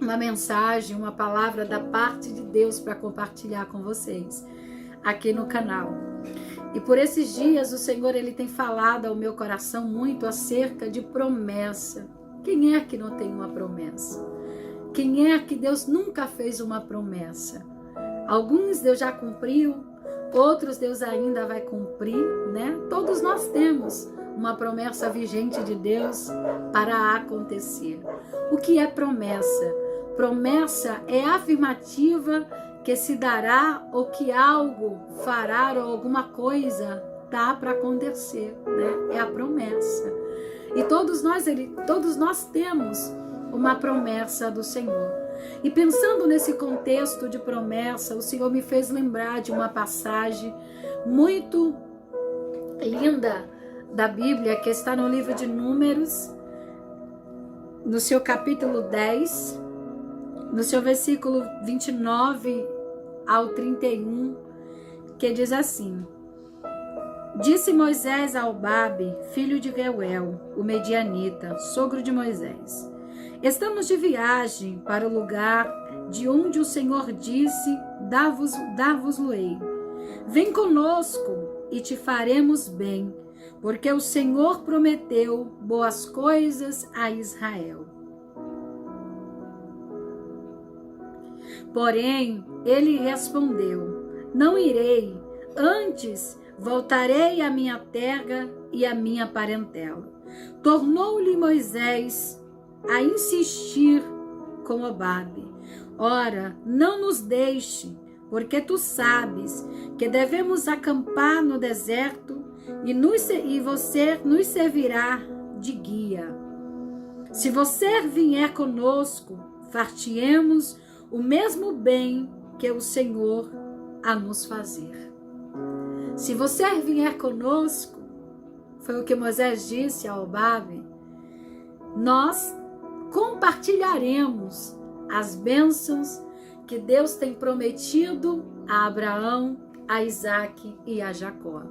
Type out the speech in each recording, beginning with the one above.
uma mensagem, uma palavra da parte de Deus para compartilhar com vocês aqui no canal. E por esses dias o Senhor ele tem falado ao meu coração muito acerca de promessa. Quem é que não tem uma promessa? Quem é que Deus nunca fez uma promessa? Alguns Deus já cumpriu, outros Deus ainda vai cumprir, né? Todos nós temos uma promessa vigente de Deus para acontecer. O que é promessa? Promessa é afirmativa que se dará ou que algo fará ou alguma coisa tá para acontecer, né? É a promessa. E todos nós temos uma promessa do Senhor. E pensando nesse contexto de promessa, o Senhor me fez lembrar de uma passagem muito linda da Bíblia, que está no livro de Números, no seu capítulo 10, no seu versículo 29 ao 31, que diz assim: Disse Moisés a Albabe, filho de Reuel, o medianita, sogro de Moisés: Estamos de viagem para o lugar de onde o Senhor disse, dar-vos-lo-ei. Vem conosco e te faremos bem, porque o Senhor prometeu boas coisas a Israel. Porém, ele respondeu: Não irei, antes voltarei à minha terra e à minha parentela. Tornou-lhe Moisés a insistir com Obabe: Ora, não nos deixe, porque tu sabes que devemos acampar no deserto e você nos servirá de guia. Se você vier conosco, fartiemos o mesmo bem que o Senhor a nos fazer. Se você vier conosco, foi o que Moisés disse a Obabe, nós compartilharemos as bênçãos que Deus tem prometido a Abraão, a Isaque e a Jacó.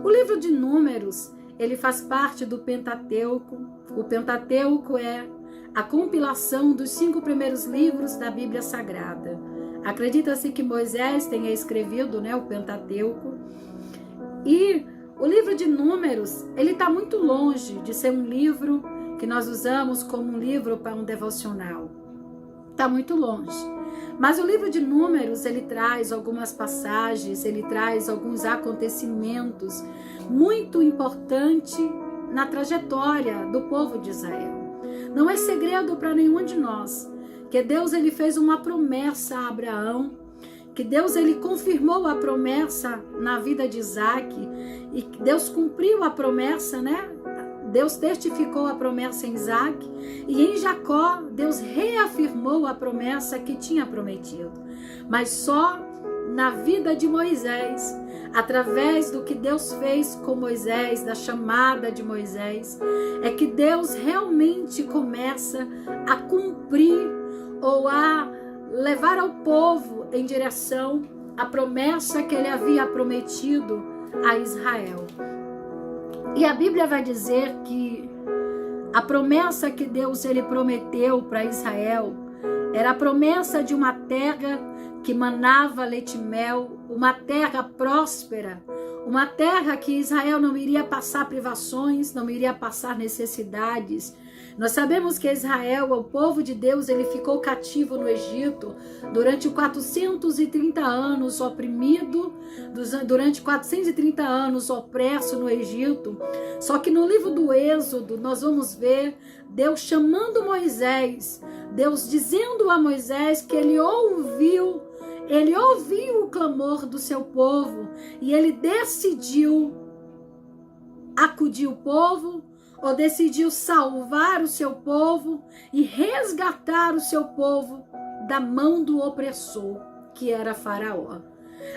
O livro de Números, ele faz parte do Pentateuco. O Pentateuco é a compilação dos 5 primeiros livros da Bíblia Sagrada. Acredita-se que Moisés tenha escrevido, né, o Pentateuco. E o livro de Números, ele está muito longe de ser um livro que nós usamos como um livro para um devocional. Está muito longe. Mas o livro de Números, ele traz algumas passagens, ele traz alguns acontecimentos muito importantes na trajetória do povo de Israel. Não é segredo para nenhum de nós que Deus ele fez uma promessa a Abraão, que Deus ele confirmou a promessa na vida de Isaque, e que Deus cumpriu a promessa, né? Deus testificou a promessa em Isaque, e em Jacó Deus reafirmou a promessa que tinha prometido. Mas só na vida de Moisés, através do que Deus fez com Moisés, da chamada de Moisés, é que Deus realmente começa a cumprir ou a levar ao povo em direção à promessa que ele havia prometido a Israel. E a Bíblia vai dizer que a promessa que Deus ele prometeu para Israel era a promessa de uma terra que manava leite e mel, uma terra próspera, uma terra que Israel não iria passar privações, não iria passar necessidades. Nós sabemos que Israel, o povo de Deus, ele ficou cativo no Egito durante 430 anos, oprimido, durante 430 anos opresso no Egito. Só que no livro do Êxodo, nós vamos ver Deus chamando Moisés, Deus dizendo a Moisés que ele ouviu o clamor do seu povo e ele decidiu acudir o povo, ou decidiu salvar o seu povo e resgatar o seu povo da mão do opressor, que era Faraó.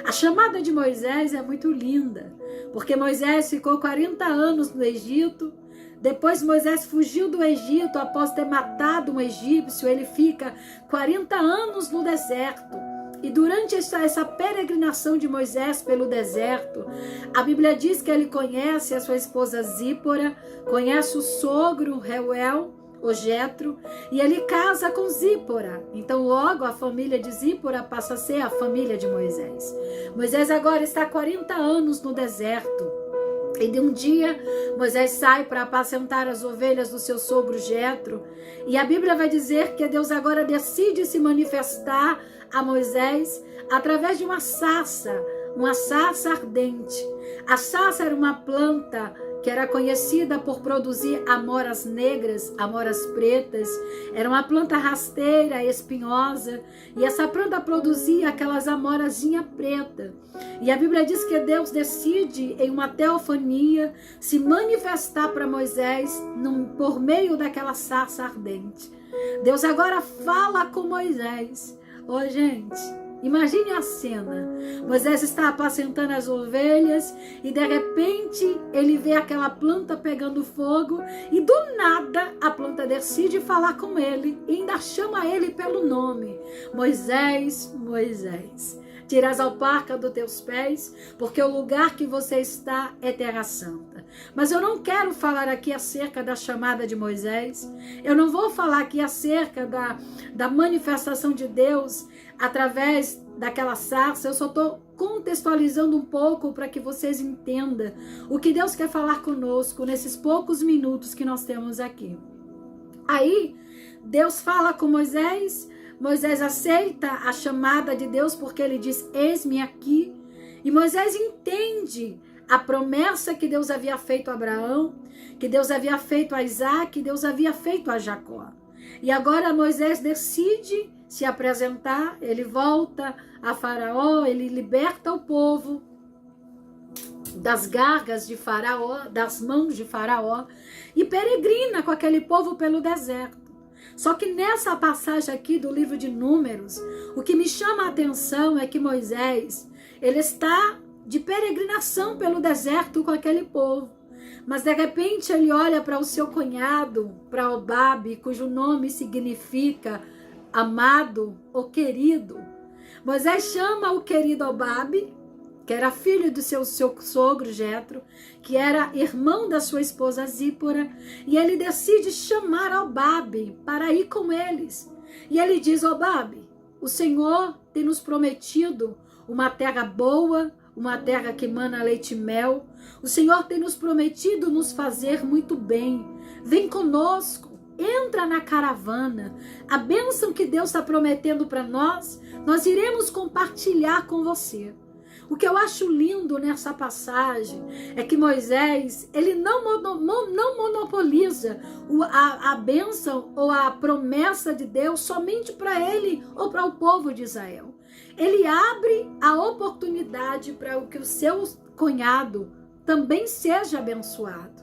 A chamada de Moisés é muito linda, porque Moisés ficou 40 anos no Egito. Depois Moisés fugiu do Egito após ter matado um egípcio. Ele fica 40 anos no deserto. E durante essa peregrinação de Moisés pelo deserto, a Bíblia diz que ele conhece a sua esposa Zípora, conhece o sogro Reuel, o Jetro, e ele casa com Zípora. Então logo a família de Zípora passa a ser a família de Moisés. Moisés agora está 40 anos no deserto. E de um dia Moisés sai para apacentar as ovelhas do seu sogro Jetro. E a Bíblia vai dizer que Deus agora decide se manifestar a Moisés através de uma sarça ardente. A sarça era uma planta que era conhecida por produzir amoras negras, amoras pretas. Era uma planta rasteira, espinhosa, e essa planta produzia aquelas amorazinhas pretas. E a Bíblia diz que Deus decide, em uma teofania, se manifestar para Moisés por meio daquela sarça ardente. Deus agora fala com Moisés. Gente, imagine a cena. Moisés está apacentando as ovelhas e de repente ele vê aquela planta pegando fogo e do nada a planta decide falar com ele e ainda chama ele pelo nome. Moisés, Moisés, tira as alparcas dos teus pés, porque o lugar que você está é terra santa. Mas eu não quero falar aqui acerca da chamada de Moisés. Eu não vou falar aqui acerca da manifestação de Deus através daquela sarça. Eu só estou contextualizando um pouco para que vocês entendam o que Deus quer falar conosco nesses poucos minutos que nós temos aqui. Aí, Deus fala com Moisés. Moisés aceita a chamada de Deus porque ele diz, eis-me aqui. E Moisés entende a promessa que Deus havia feito a Abraão, que Deus havia feito a Isaac, que Deus havia feito a Jacó. E agora Moisés decide se apresentar, ele volta a Faraó, ele liberta o povo das garras de Faraó, das mãos de Faraó, e peregrina com aquele povo pelo deserto. Só que nessa passagem aqui do livro de Números, o que me chama a atenção é que Moisés, ele está de peregrinação pelo deserto com aquele povo. Mas de repente ele olha para o seu cunhado, para Obabe, cujo nome significa amado ou querido. Moisés chama o querido Obabe, que era filho do seu sogro Jetro, que era irmão da sua esposa Zípora, e ele decide chamar Obabe para ir com eles. E ele diz, Obabe, o Senhor tem nos prometido uma terra boa, uma terra que mana leite e mel. O Senhor tem nos prometido nos fazer muito bem. Vem conosco, entra na caravana. A bênção que Deus está prometendo para nós iremos compartilhar com você. O que eu acho lindo nessa passagem é que Moisés, ele não monopoliza a bênção ou a promessa de Deus somente para ele ou para o povo de Israel. Ele abre a oportunidade para que o seu cunhado também seja abençoado,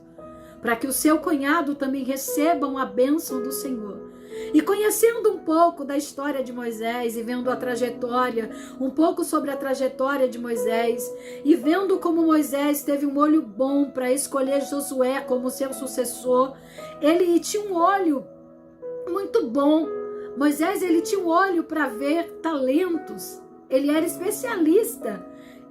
para que o seu cunhado também receba a bênção do Senhor. E conhecendo um pouco da história de Moisés e vendo a trajetória, um pouco sobre a trajetória de Moisés, e vendo como Moisés teve um olho bom para escolher Josué como seu sucessor, ele tinha um olho muito bom. Moisés, ele tinha um olho para ver talentos. Ele era especialista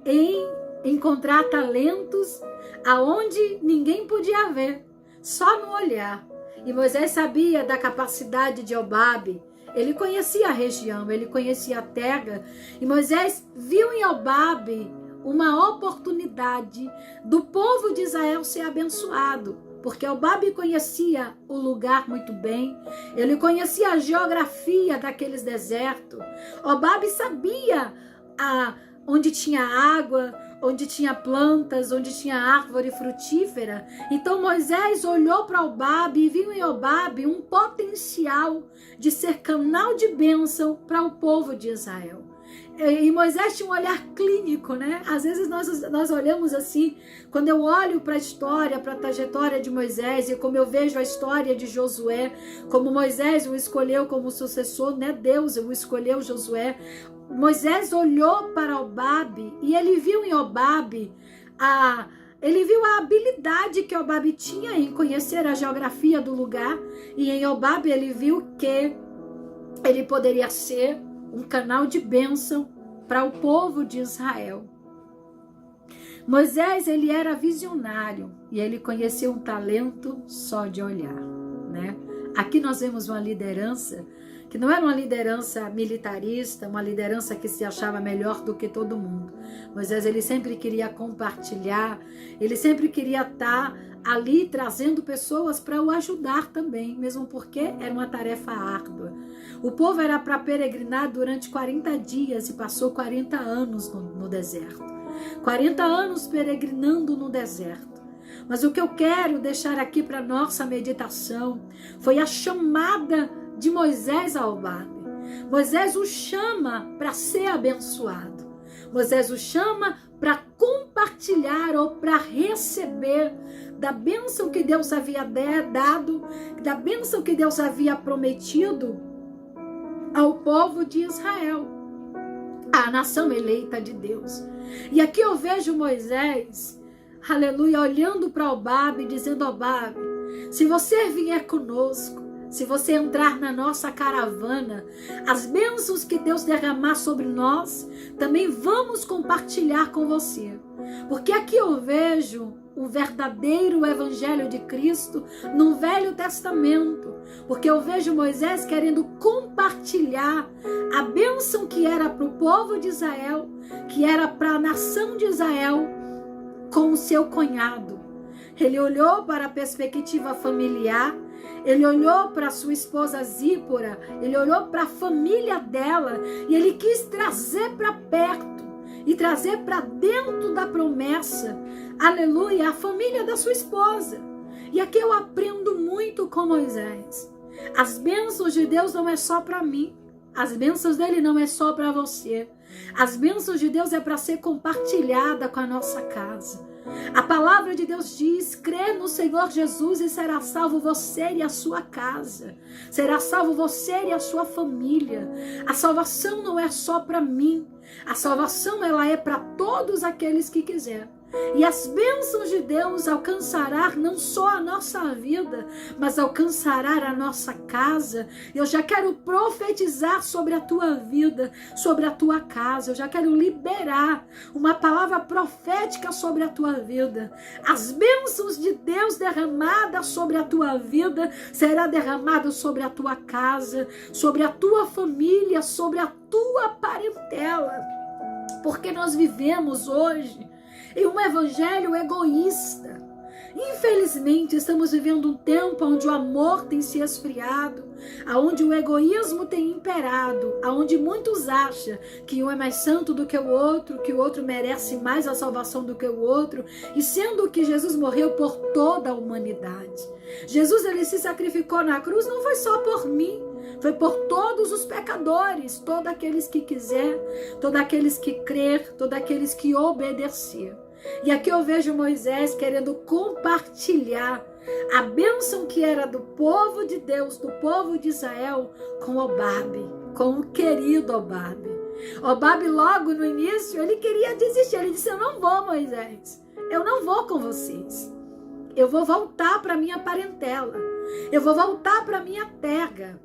em encontrar talentos aonde ninguém podia ver, só no olhar. E Moisés sabia da capacidade de Obabe. Ele conhecia a região, ele conhecia a terra. E Moisés viu em Obabe uma oportunidade do povo de Israel ser abençoado. Porque Obabe conhecia o lugar muito bem. Ele conhecia a geografia daqueles desertos. Obabe sabia onde tinha água, onde tinha plantas, onde tinha árvore frutífera. Então Moisés olhou para Obabe e viu em Obabe um potencial de ser canal de bênção para o povo de Israel. E Moisés tinha um olhar clínico, né? Às vezes nós olhamos assim, quando eu olho para a história, para a trajetória de Moisés e como eu vejo a história de Josué, como Moisés o escolheu como sucessor, né? Deus o escolheu Josué. Moisés olhou para Obabe e ele viu em Obabe ele viu a habilidade que Obabe tinha em conhecer a geografia do lugar, e em Obabe ele viu que ele poderia ser um canal de bênção para o povo de Israel. Moisés, ele era visionário e ele conhecia um talento só de olhar, né? Aqui nós vemos uma liderança que não era uma liderança militarista, uma liderança que se achava melhor do que todo mundo. Moisés, ele sempre queria compartilhar, ele sempre queria estar ali trazendo pessoas para o ajudar também, mesmo porque era uma tarefa árdua. O povo era para peregrinar durante 40 dias e passou 40 anos no deserto. 40 anos peregrinando no deserto. Mas o que eu quero deixar aqui para nossa meditação foi a chamada de Moisés a Hobabe. Moisés o chama para ser abençoado. Moisés o chama para compartilhar ou para receber da bênção que Deus havia dado, da bênção que Deus havia prometido ao povo de Israel, a nação eleita de Deus. E aqui eu vejo Moisés, aleluia, olhando para Hobabe, dizendo: Hobabe, se você vier conosco, se você entrar na nossa caravana, as bênçãos que Deus derramar sobre nós, também vamos compartilhar com você. Porque aqui eu vejo o verdadeiro evangelho de Cristo no Velho Testamento. Porque eu vejo Moisés querendo compartilhar a bênção que era para o povo de Israel, que era para a nação de Israel, com o seu cunhado. Ele olhou para a perspectiva familiar, ele olhou para sua esposa Zípora, ele olhou para a família dela e ele quis trazer para perto e trazer para dentro da promessa, aleluia, a família da sua esposa. E aqui eu aprendo muito com Moisés. As bênçãos de Deus não é só para mim, as bênçãos dele não é só para você. As bênçãos de Deus é para ser compartilhada com a nossa casa. A palavra de Deus diz: crê no Senhor Jesus e será salvo você e a sua casa. Será salvo você e a sua família. A salvação não é só para mim. A salvação ela é para todos aqueles que quiserem. E as bênçãos de Deus alcançarão não só a nossa vida, mas alcançará a nossa casa. Eu já quero profetizar sobre a tua vida, sobre a tua casa. Eu já quero liberar uma palavra profética sobre a tua vida. As bênçãos de Deus derramadas sobre a tua vida será derramada sobre a tua casa, sobre a tua família, sobre a tua parentela. Porque nós vivemos hoje em um evangelho egoísta. Infelizmente, estamos vivendo um tempo onde o amor tem se esfriado, onde o egoísmo tem imperado, onde muitos acham que um é mais santo do que o outro merece mais a salvação do que o outro, e sendo que Jesus morreu por toda a humanidade. Jesus, ele se sacrificou na cruz, não foi só por mim, foi por todos os pecadores, todos aqueles que quiser, todos aqueles que crer, todos aqueles que obedecer. E aqui eu vejo Moisés querendo compartilhar a bênção que era do povo de Deus, do povo de Israel, com Hobabe, com o querido Hobabe. Hobabe logo no início, ele queria desistir, ele disse: eu não vou, Moisés, eu não vou com vocês. Eu vou voltar para minha parentela, eu vou voltar para minha terra,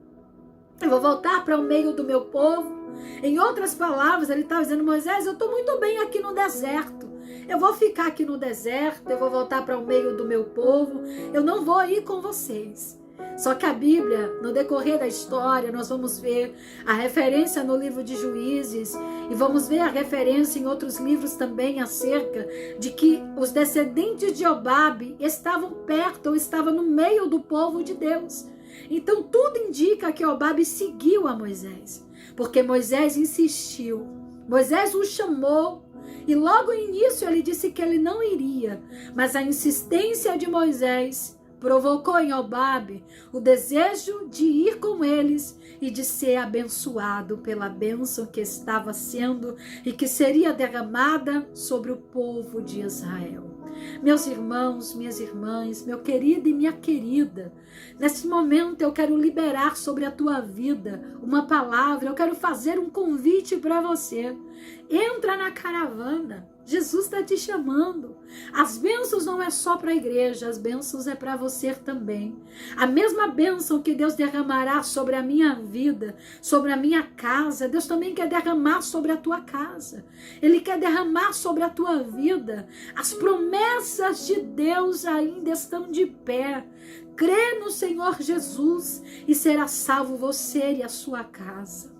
eu vou voltar para o meio do meu povo. Em outras palavras, ele estava dizendo: Moisés, eu estou muito bem aqui no deserto, eu vou ficar aqui no deserto, eu vou voltar para o meio do meu povo, eu não vou ir com vocês. Só que a Bíblia, no decorrer da história, nós vamos ver a referência no livro de Juízes e vamos ver a referência em outros livros também acerca de que os descendentes de Hobabe estavam perto ou estavam no meio do povo de Deus. Então tudo indica que Hobabe seguiu a Moisés, porque Moisés insistiu, Moisés o chamou e logo no início ele disse que ele não iria, mas a insistência de Moisés provocou em Hobabe o desejo de ir com eles e de ser abençoado pela bênção que estava sendo e que seria derramada sobre o povo de Israel. Meus irmãos, minhas irmãs, meu querido e minha querida, nesse momento eu quero liberar sobre a tua vida uma palavra, eu quero fazer um convite para você. Entra na caravana, Jesus está te chamando. As bênçãos não é só para a igreja, as bênçãos é para você também. A mesma bênção que Deus derramará sobre a minha vida, sobre a minha casa, Deus também quer derramar sobre a tua casa. Ele quer derramar sobre a tua vida. As promessas de Deus ainda estão de pé. Crê no Senhor Jesus e será salvo você e a sua casa.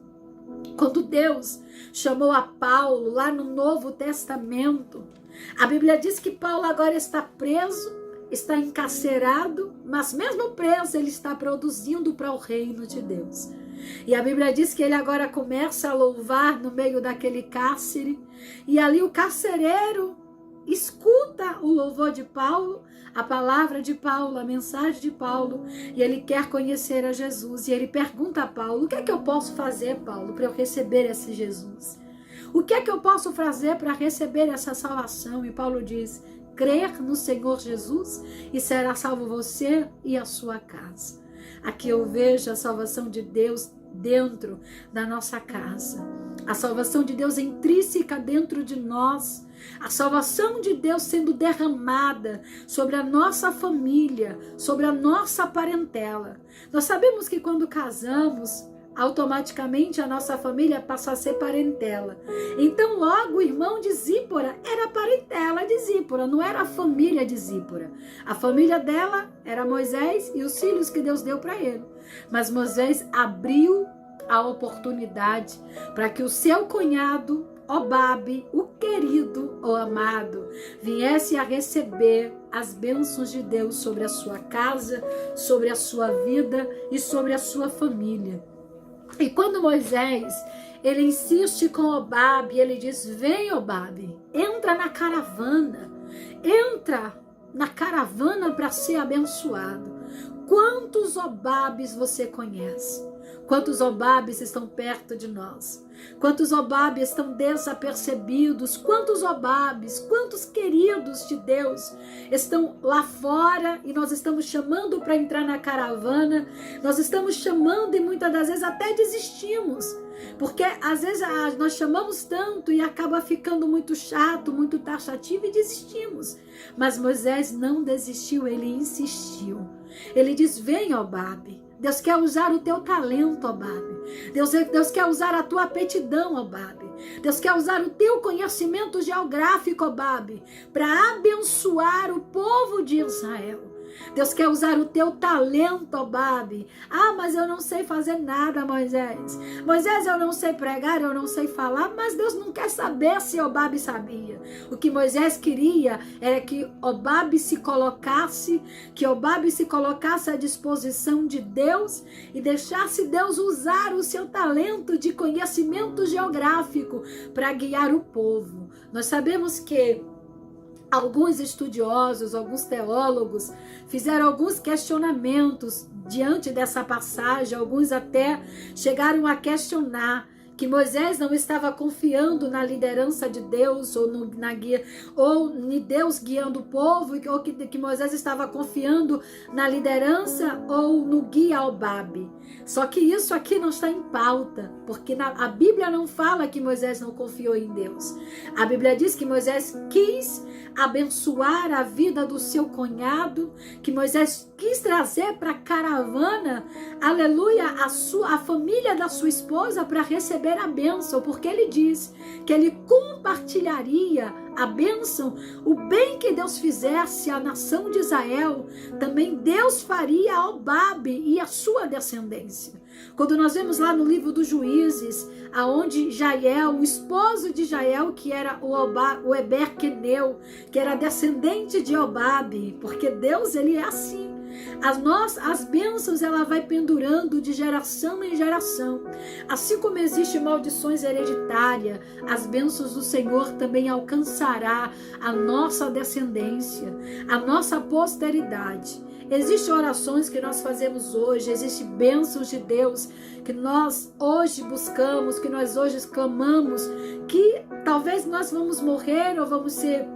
Quando Deus chamou a Paulo lá no Novo Testamento, a Bíblia diz que Paulo agora está preso, está encarcerado, mas mesmo preso ele está produzindo para o reino de Deus. E a Bíblia diz que ele agora começa a louvar no meio daquele cárcere, e ali o carcereiro escuta o louvor de Paulo, a palavra de Paulo, a mensagem de Paulo, e ele quer conhecer a Jesus. E ele pergunta a Paulo: o que é que eu posso fazer, Paulo, para eu receber esse Jesus? O que é que eu posso fazer para receber essa salvação? E Paulo diz: crer no Senhor Jesus e será salvo você e a sua casa. Aqui eu vejo a salvação de Deus dentro da nossa casa. A salvação de Deus é intrínseca dentro de nós. A salvação de Deus sendo derramada sobre a nossa família, sobre a nossa parentela. Nós sabemos que quando casamos, automaticamente a nossa família passa a ser parentela. Então logo o irmão de Zípora era parentela de Zípora, não era a família de Zípora. A família dela era Moisés e os filhos que Deus deu para ele. Mas Moisés abriu a oportunidade para que o seu cunhado Obabe, o querido, o amado, viesse a receber as bênçãos de Deus sobre a sua casa, sobre a sua vida e sobre a sua família. E quando Moisés, ele insiste com Obabe, ele diz: vem, Obabe, entra na caravana para ser abençoado. Quantos Obabes você conhece? Quantos Obabes estão perto de nós? Quantos Obabes estão desapercebidos? Quantos Obabes, quantos queridos de Deus estão lá fora e nós estamos chamando para entrar na caravana? Nós estamos chamando e muitas das vezes até desistimos. Porque às vezes nós chamamos tanto e acaba ficando muito chato, muito taxativo e desistimos. Mas Moisés não desistiu, ele insistiu. Ele diz: vem, Obabe. Deus quer usar o teu talento, Obabe. Deus quer usar a tua aptidão, Obabe. Deus quer usar o teu conhecimento geográfico, Obabe, para abençoar o povo de Israel. Deus quer usar o teu talento, Obabe. Ah, mas eu não sei fazer nada, Moisés. Moisés, eu não sei pregar, eu não sei falar, mas Deus não quer saber se Obabe sabia. O que Moisés queria era que Obabe se colocasse à disposição de Deus e deixasse Deus usar o seu talento de conhecimento geográfico para guiar o povo. Nós sabemos que alguns estudiosos, alguns teólogos fizeram alguns questionamentos diante dessa passagem. Alguns até chegaram a questionar que Moisés não estava confiando na liderança de Deus ou na guia, ou em Deus guiando o povo, ou que Moisés estava confiando na liderança ou no guia Obabe. Só que isso aqui não está em pauta, porque a Bíblia não fala que Moisés não confiou em Deus. A Bíblia diz que Moisés quis abençoar a vida do seu cunhado, que Moisés quis trazer para a caravana, aleluia, a família da sua esposa para receber a bênção, porque ele diz que ele compartilharia a bênção, o bem que Deus fizesse à nação de Israel, também Deus faria a Obabe e a sua descendência. Quando nós vemos lá no livro dos Juízes, aonde Jael, o esposo de Jael, que era o Eber-Queneu, que era descendente de Obabe, porque Deus, ele é assim. As bênçãos, ela vai pendurando de geração em geração. Assim como existe maldições hereditárias, as bênçãos do Senhor também alcançará a nossa descendência, a nossa posteridade. Existem orações que nós fazemos hoje, existem bênçãos de Deus que nós hoje buscamos, que nós hoje clamamos, que talvez nós vamos morrer ou vamos ser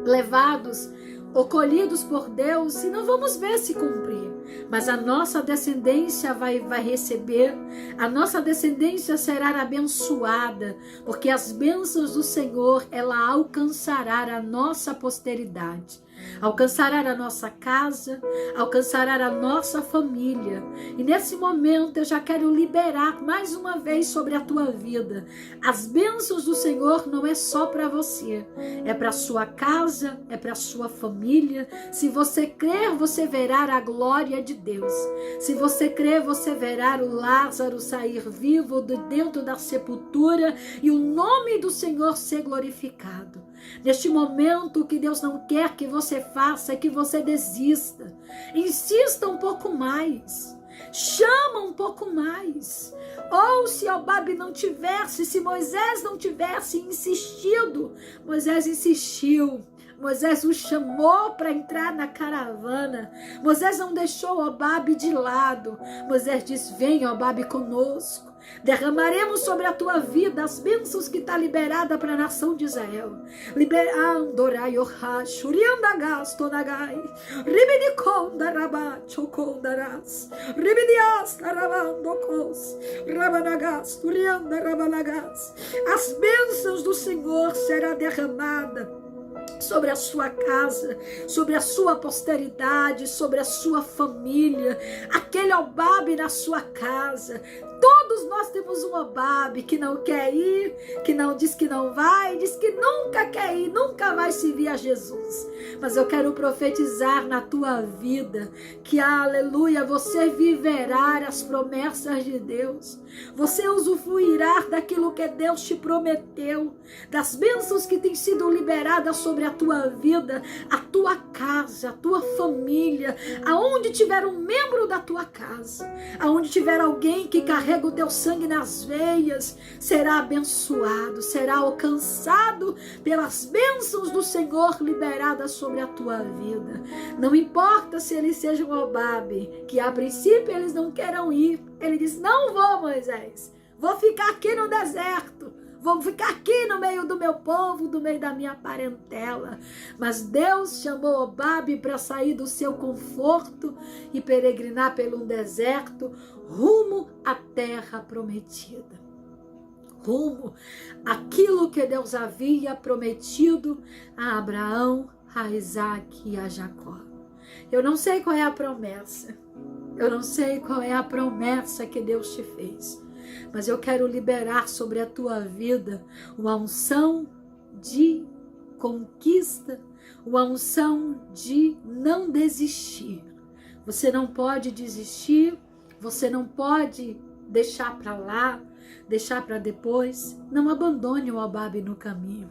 levados ou colhidos por Deus e não vamos ver se cumprir. Mas a nossa descendência vai receber, a nossa descendência será abençoada, porque as bênçãos do Senhor, ela alcançará a nossa posteridade, alcançará a nossa casa, alcançará a nossa família. E nesse momento eu já quero liberar mais uma vez sobre a tua vida. As bênçãos do Senhor não é só para você, é para sua casa, é para sua família. Se você crer, você verá a glória de Deus. Se você crer, você verá o Lázaro sair vivo de dentro da sepultura e o nome do Senhor ser glorificado. Neste momento, o que Deus não quer que você faça é que você desista. Insista um pouco mais. Chama um pouco mais. Ou se Jobabe não tivesse, se Moisés não tivesse insistido, Moisés insistiu. Moisés o chamou para entrar na caravana. Moisés não deixou Jobabe de lado. Moisés disse: vem, Jobabe, conosco. Derramaremos sobre a tua vida as bênçãos que está liberada para a nação de Israel. Liberandorai orrash, uriandagas tonagai, ribidikonda rabat chokondaras, ribidias taravandokos, rabanagas, urianda rabanagas. As bênçãos do Senhor será derramada sobre a sua casa, sobre a sua posteridade, sobre a sua família, aquele Jobabe na sua casa. Todos nós temos um Jobabe que não quer ir, que não diz que não vai, diz que nunca quer ir, nunca vai servir a Jesus. Mas eu quero profetizar na tua vida que, aleluia, você viverá as promessas de Deus. Você usufruirá daquilo que Deus te prometeu, das bênçãos que têm sido liberadas sobre a tua vida, a tua casa, a tua família, aonde tiver um membro da tua casa, aonde tiver alguém que carrega o teu sangue nas veias, será abençoado, será alcançado pelas bênçãos do Senhor liberadas sobre a tua vida. Não importa se eles sejam Jobabe, que a princípio eles não queiram ir. Ele diz: não vou, Moisés, vou ficar aqui no deserto, vou ficar aqui no meio do meu povo, do meio da minha parentela. Mas Deus chamou Jobabe para sair do seu conforto e peregrinar pelo deserto, rumo à terra prometida. Rumo àquilo que Deus havia prometido a Abraão, a Isaac e a Jacó. Eu não sei qual é a promessa. Eu não sei qual é a promessa que Deus te fez. Mas eu quero liberar sobre a tua vida uma unção de conquista, uma unção de não desistir. Você não pode desistir, você não pode deixar para lá, deixar para depois. Não abandone o Jobabe no caminho.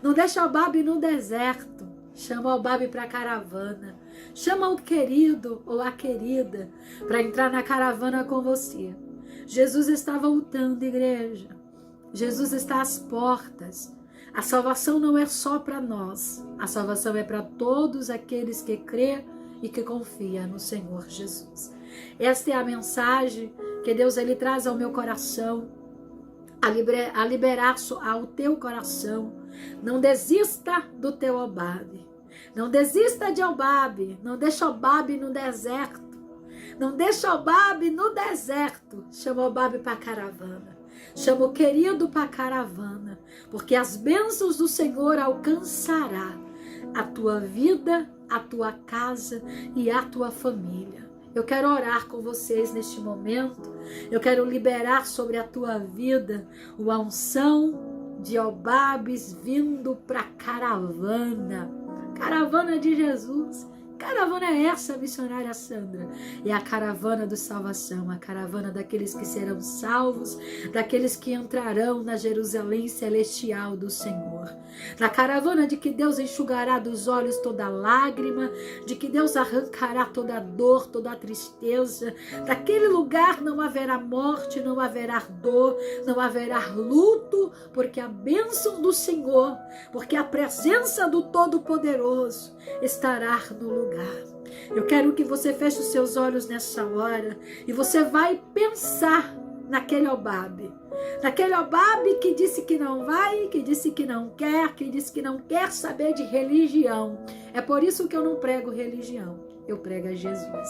Não deixe o Jobabe no deserto. Chama o Jobabe para a caravana. Chama o querido ou a querida para entrar na caravana com você. Jesus está voltando, igreja. Jesus está às portas. A salvação não é só para nós. A salvação é para todos aqueles que crê e que confia no Senhor Jesus. Esta é a mensagem que Deus ele traz ao meu coração, a liberar ao teu coração. Não desista do teu Jobabe. Não desista de Jobabe. Não deixa Jobabe no deserto. Não deixa Jobabe no deserto. Chama Jobabe para a caravana. Chama o querido para a caravana. Porque as bênçãos do Senhor alcançará a tua vida, a tua casa e a tua família. Eu quero orar com vocês neste momento. Eu quero liberar sobre a tua vida uma unção de Jobabes vindo para a caravana. Caravana de Jesus. Caravana é essa, missionária Sandra? É a caravana de salvação, a caravana daqueles que serão salvos, daqueles que entrarão na Jerusalém celestial do Senhor. Na caravana de que Deus enxugará dos olhos toda lágrima, de que Deus arrancará toda dor, toda tristeza. Daquele lugar não haverá morte, não haverá dor, não haverá luto, porque a bênção do Senhor, porque a presença do Todo-Poderoso estará no lugar. Eu quero que você feche os seus olhos nessa hora e você vai pensar naquele Jobabe. Naquele Obabe que disse que não vai, que disse que não quer, que disse que não quer saber de religião. É por isso que eu não prego religião, eu prego a Jesus.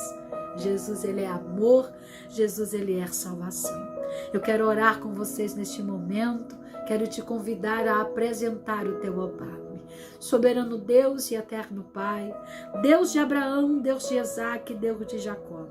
Jesus, ele é amor, Jesus, ele é salvação. Eu quero orar com vocês neste momento, quero te convidar a apresentar o teu Obabe. Soberano Deus e eterno Pai, Deus de Abraão, Deus de Isaque, Deus de Jacó.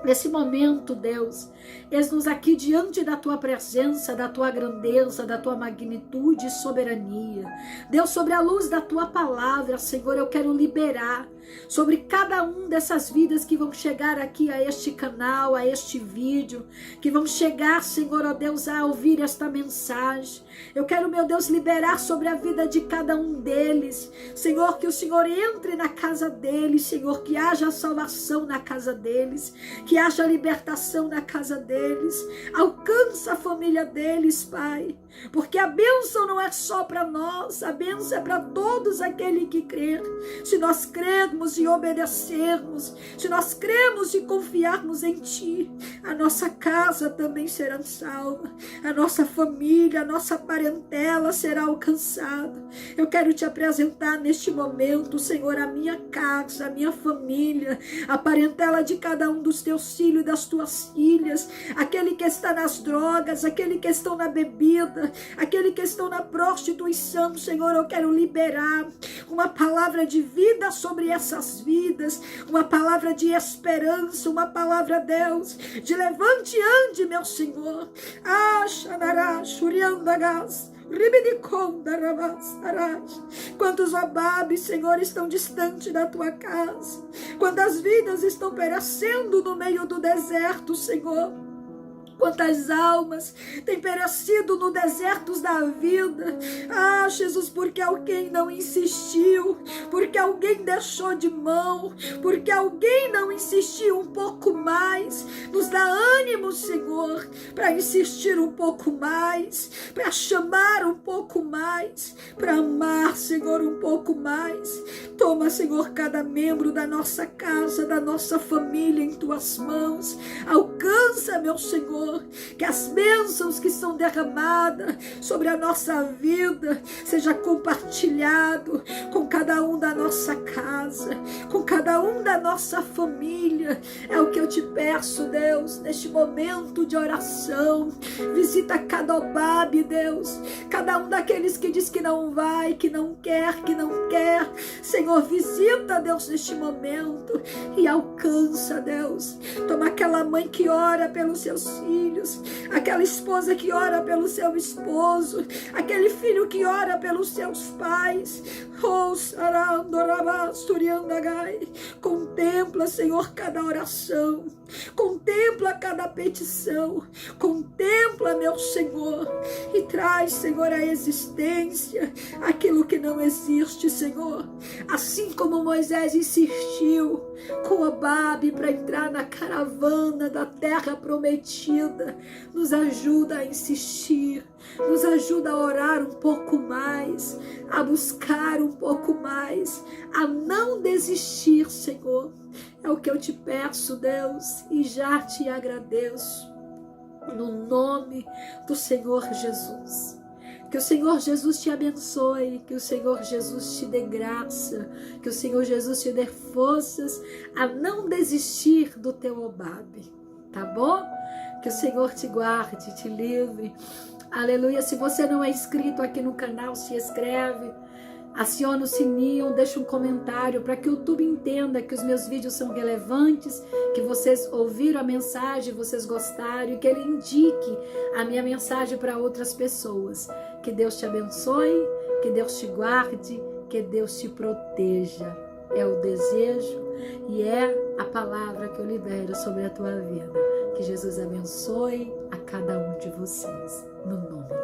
Nesse momento, Deus, eis-nos aqui diante da Tua presença, da Tua grandeza, da Tua magnitude e soberania. Deus, sobre a luz da Tua palavra, Senhor, eu quero liberar sobre cada um dessas vidas que vão chegar aqui a este canal, a este vídeo, que vão chegar, Senhor, ó Deus, a ouvir esta mensagem. Eu quero, meu Deus, liberar sobre a vida de cada um deles. Senhor, que o Senhor entre na casa deles, Senhor, que haja salvação na casa deles, que haja libertação na casa deles. Alcança a família deles, Pai, porque a bênção não é só para nós, a bênção é para todos aqueles que crer. Se nós crermos e obedecermos, se nós cremos e confiarmos em Ti, a nossa casa também será salva, a nossa família, a nossa parentela será alcançada. Eu quero Te apresentar neste momento, Senhor, a minha casa, a minha família, a parentela de cada um dos Teus filhos e das Tuas filhas, aquele que está nas drogas, aquele que está na bebida, aquele que está na prostituição. Senhor, eu quero liberar uma palavra de vida sobre essas vidas, uma palavra de esperança, uma palavra, Deus, de levante e ande, meu Senhor. Quantos Obabes, Senhor, estão distante da Tua casa, quantas vidas estão perecendo no meio do deserto, Senhor. Quantas almas têm perecido no deserto da vida. Jesus, porque alguém não insistiu, porque alguém deixou de mão, porque alguém não insistiu um pouco mais. Nos dá ânimo, Senhor, para insistir um pouco mais, para chamar um pouco mais, para amar, Senhor, um pouco mais. Toma, Senhor, cada membro da nossa casa, da nossa família em Tuas mãos. Alcança, meu Senhor, que as bênçãos que são derramadas sobre a nossa vida seja compartilhado com cada um da nossa casa, com cada um da nossa família. É o que eu Te peço, Deus, neste momento de oração. Visita cada Obabe, Deus, cada um daqueles que diz que não vai, que não quer, Senhor, visita, Deus, neste momento e alcança, Deus. Toma aquela mãe que ora pelos seus filhos, aquela esposa que ora pelo seu esposo, aquele filho que ora pelos seus pais. Contempla, Senhor, cada oração, contempla cada petição, contempla, meu Senhor, e traz, Senhor, a existência aquilo que não existe, Senhor. Assim como Moisés insistiu com Obabe para entrar na caravana da terra prometida, nos ajuda a insistir, nos ajuda a orar um pouco mais, a buscar um pouco mais, a não desistir, Senhor. É o que eu Te peço, Deus, e já Te agradeço, no nome do Senhor Jesus. Que o Senhor Jesus te abençoe, que o Senhor Jesus te dê graça, que o Senhor Jesus te dê forças a não desistir do teu Obabe, tá bom? Que o Senhor te guarde, te livre. Aleluia. Se você não é inscrito aqui no canal, se inscreve, aciona o sininho, deixa um comentário para que o YouTube entenda que os meus vídeos são relevantes, que vocês ouviram a mensagem, vocês gostaram e que ele indique a minha mensagem para outras pessoas. Que Deus te abençoe, que Deus te guarde, que Deus te proteja. É o desejo e é a palavra que eu libero sobre a tua vida. Que Jesus abençoe a cada um de vocês, no nome de